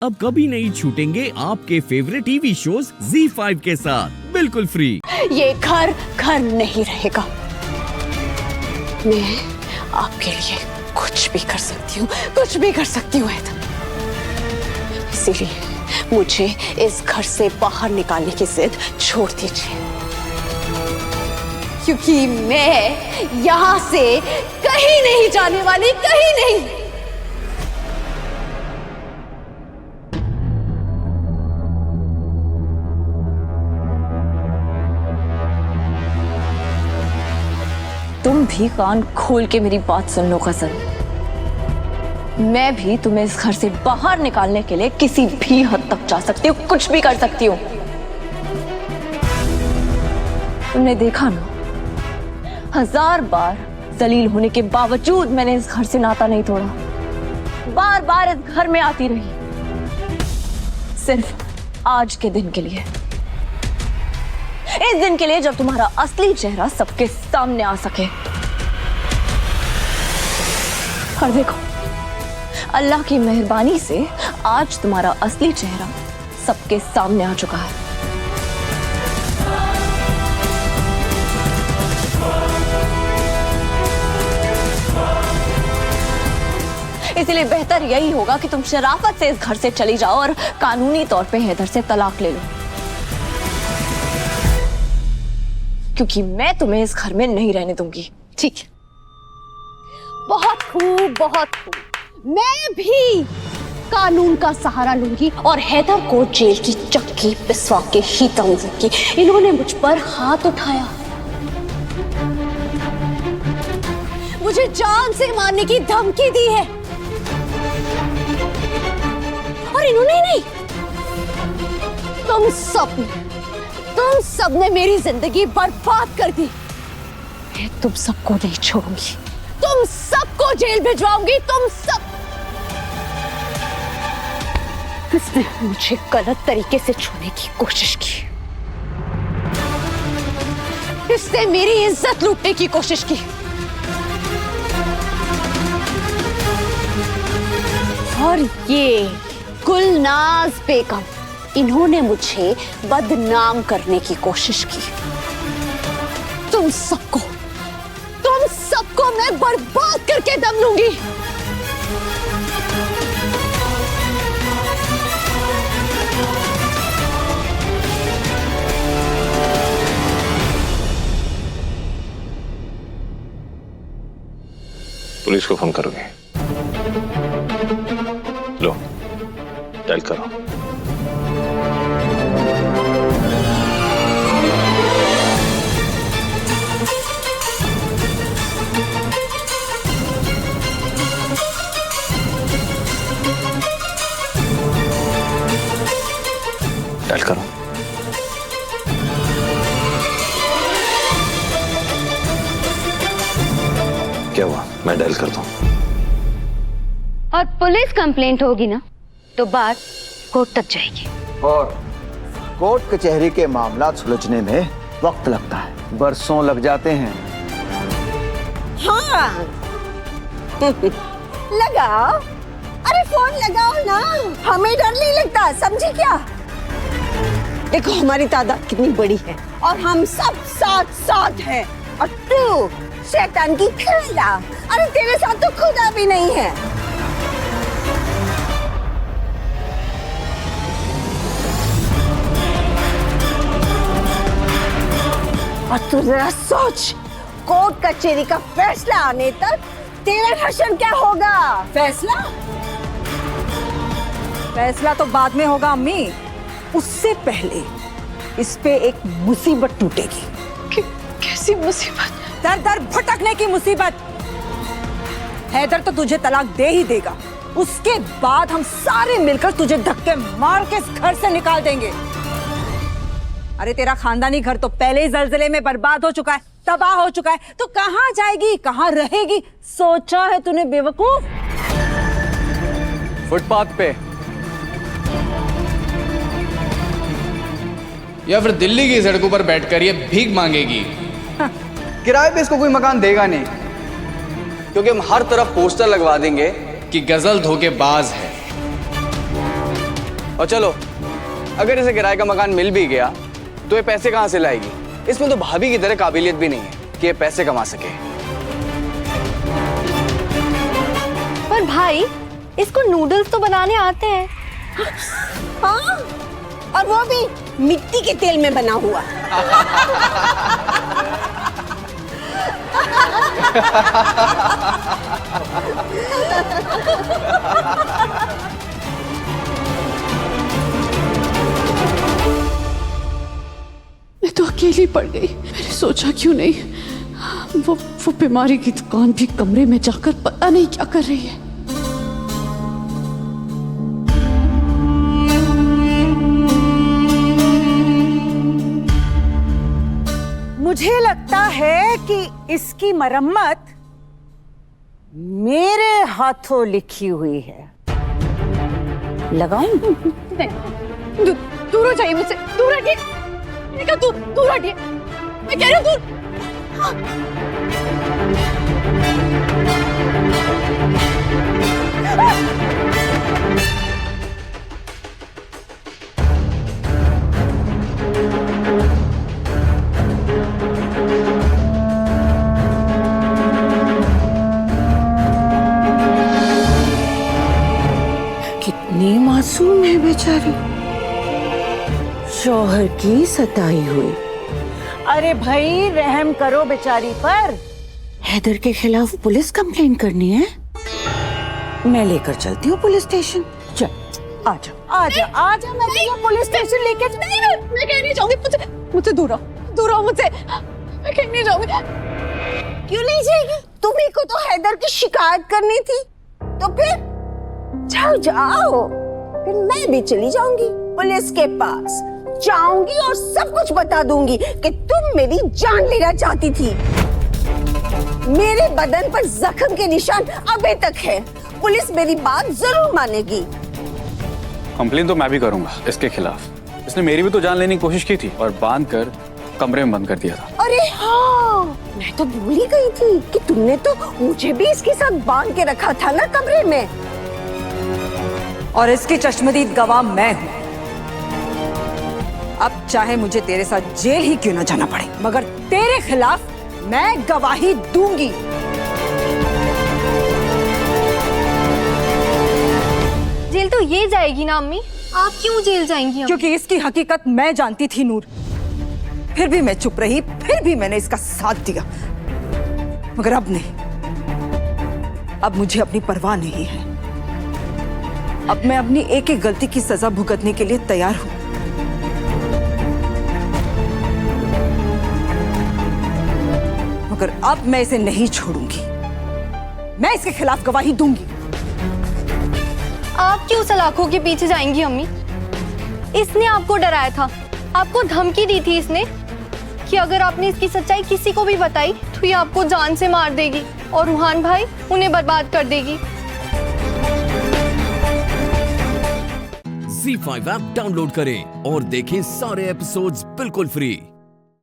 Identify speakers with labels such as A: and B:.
A: अब कभी नहीं छूटेंगे आपके फेवरेट टीवी शोज ZEE5 के साथ बिल्कुल फ्री।
B: ये घर घर नहीं रहेगा। मैं आपके लिए कुछ भी कर सकती हूँ, कुछ भी कर सकती हूँ हैदर। इसीलिए मुझे इस घर से बाहर निकालने की जिद छोड़ दीजिए, क्योंकि मैं यहाँ से कहीं नहीं जाने वाली, कहीं नहीं। तुम भी कान खोल के मेरी बात सुन लो गजल। मैं भी तुम्हें इस घर से बाहर निकालने के लिए किसी भी हद तक जा सकती हूँ, कुछ भी कर सकती हूँ। तुमने देखा ना, 1000 बार जलील होने के बावजूद मैंने इस घर से नाता नहीं तोड़ा। बार बार इस घर में आती रही, सिर्फ आज के दिन के लिए। इस दिन के लिए जब तुम्हारा असली चेहरा सबके सामने आ सके। और देखो, अल्लाह की मेहरबानी से आज तुम्हारा असली चेहरा सबके सामने आ चुका है। इसलिए बेहतर यही होगा कि तुम शराफत से इस घर से चली जाओ और कानूनी तौर पे हैदर से तलाक ले लो, क्योंकि मैं तुम्हें इस घर में नहीं रहने दूंगी। ठीक है, बहुत खूब, बहुत खूब। मैं भी कानून का सहारा लूंगी और हैदर को जेल की चक्की पिसवा के ही दऊंगी। इन्होंने मुझ पर हाथ उठाया, मुझे जान से मारने की धमकी दी है, और इन्होंने नहीं, तुम सबने मेरी जिंदगी बर्बाद कर दी। मैं तुम सबको नहीं छोड़ूंगी, तुम सबको जेल भिजवाऊंगी, तुम सब। किसने मुझे गलत तरीके से छूने की कोशिश की, किसने मेरी इज्जत लूटने की कोशिश की, और ये गुलनाज बेगम, इन्होंने मुझे बदनाम करने की कोशिश की। तुम सबको मैं बर्बाद करके दम लूंगी।
C: पुलिस को फोन करोगे? लो, डायल करो। डायल करो। क्या हुआ? मैं डायल करता हूं।
D: और पुलिस कंप्लेंट होगी ना तो बात कोर्ट तक जाएगी,
E: और कोर्ट कचहरी के मामला सुलझने में वक्त लगता है, बरसों लग जाते हैं।
B: हाँ लगाओ, अरे फोन लगाओ ना, हमें डर नहीं लगता, समझी क्या? देखो हमारी तादाद कितनी बड़ी है और हम सब साथ साथ हैं, और तू शैतान की खिला, अरे तेरे साथ तो खुदा भी नहीं है। और तू जरा सोच, कोर्ट कचहरी का फैसला आने तक तेरा हश्र क्या होगा?
F: फैसला तो बाद में होगा अम्मी, उससे पहले इस पे एक मुसीबत टूटेगी।
B: कैसी मुसीबत?
F: दर दर भटकने की मुसीबत। हैदर तो तुझे तलाक दे ही देगा, उसके बाद हम सारे मिलकर तुझे धक्के मार के इस घर से निकाल देंगे। अरे तेरा खानदानी घर तो पहले ही जलजले में बर्बाद हो चुका है, तबाह हो चुका है, तो कहाँ जाएगी, कहाँ रहेगी, सोचा है तूने बेवकूफ?
G: फुटपाथ पे या फिर दिल्ली की सड़कों पर बैठकर ये भीख मांगेगी।
H: किराए पे इसको कोई मकान देगा नहीं, क्योंकि हम हर तरफ पोस्टर लगवा देंगे
G: कि गजल धोखेबाज है।
H: और चलो, अगर इसे किराए का मकान मिल भी गया तो ये पैसे कहाँ से लाएगी? इसमें तो भाभी की तरह काबिलियत भी नहीं है कि ये पैसे कमा सके।
B: पर भाई, इसको नूडल्स तो बनाने आते हैं।
F: हाँ, और वो भी मिट्टी के तेल में बना हुआ।
I: मैं तो अकेली पड़ गई। मैंने सोचा क्यों नहीं वो बीमारी की दुकान भी कमरे में जाकर पता नहीं क्या कर रही है।
F: मुझे लगता है कि इसकी मरम्मत मेरे हाथों लिखी हुई है। लगाऊं?
B: दूर हो जाइए मुझसे, दूर हटिए। मैंने कहा दूर हटिए। मैं कह रही हूँ दूर।
F: कितनी मासूम है बेचारी, शौहर की सताई हुई। अरे भाई, रहम करो बेचारी पर। हैदर के खिलाफ पुलिस कंप्लेंट करनी है? मैं लेकर चलती हूँ पुलिस स्टेशन। चल, आजा आजा आजा, मैं तुझे पुलिस स्टेशन लेके
B: मैं कहीं नहीं जाऊंगी। मुझसे दूर रहो मुझसे। मैं कहीं नहीं जाऊंगी।
F: क्यों नहीं जाएगी? तुम्ही को तो हैदर की शिकायत करनी थी, तो फिर जाओ जाओ। फिर मैं भी चली जाऊंगी पुलिस के पास, जाऊंगी और सब कुछ बता दूंगी कि तुम मेरी जान लेना चाहती थी। मेरे बदन पर जख्म के निशान अभी तक है। पुलिस मेरी बात जरूर मानेगी।
C: कंप्लेन तो मैं भी करूंगा इसके खिलाफ। इसने मेरी भी तो जान लेने की कोशिश की थी और बांध कर कमरे में बंद कर दिया था।
F: अरे हाँ, मैं तो भूल ही गई थी कि तुमने तो मुझे भी इसके साथ बांध के रखा था ना कमरे में। और इसकी चश्मदीद गवाह मैं हूँ। अब चाहे मुझे तेरे साथ जेल ही क्यों न जाना पड़े, मगर तेरे खिलाफ मैं गवाही दूंगी।
B: जेल तो ये जाएगी ना अम्मी। आप क्यों जेल जाएंगी?
F: क्योंकि इसकी हकीकत मैं जानती थी नूर। फिर भी मैं चुप रही, फिर भी मैंने इसका साथ दिया। मगर अब नहीं, अब मुझे अपनी परवाह नहीं है। अब मैं अपनी एक एक गलती की सजा भुगतने के लिए तैयार हूं। मगर अब मैं इसे नहीं छोड़ूंगी। मैं इसके खिलाफ गवाही दूंगी।
B: आप क्यों सलाखों के पीछे जाएंगी अम्मी? इसने आपको डराया था, आपको धमकी दी थी इसने कि अगर आपने इसकी सच्चाई किसी को भी बताई तो ये आपको जान से मार देगी और रूहान भाई उन्हें बर्बाद कर देगी।
A: Z5 ऐप डाउनलोड करें और देखें सारे एपिसोड्स बिल्कुल फ्री।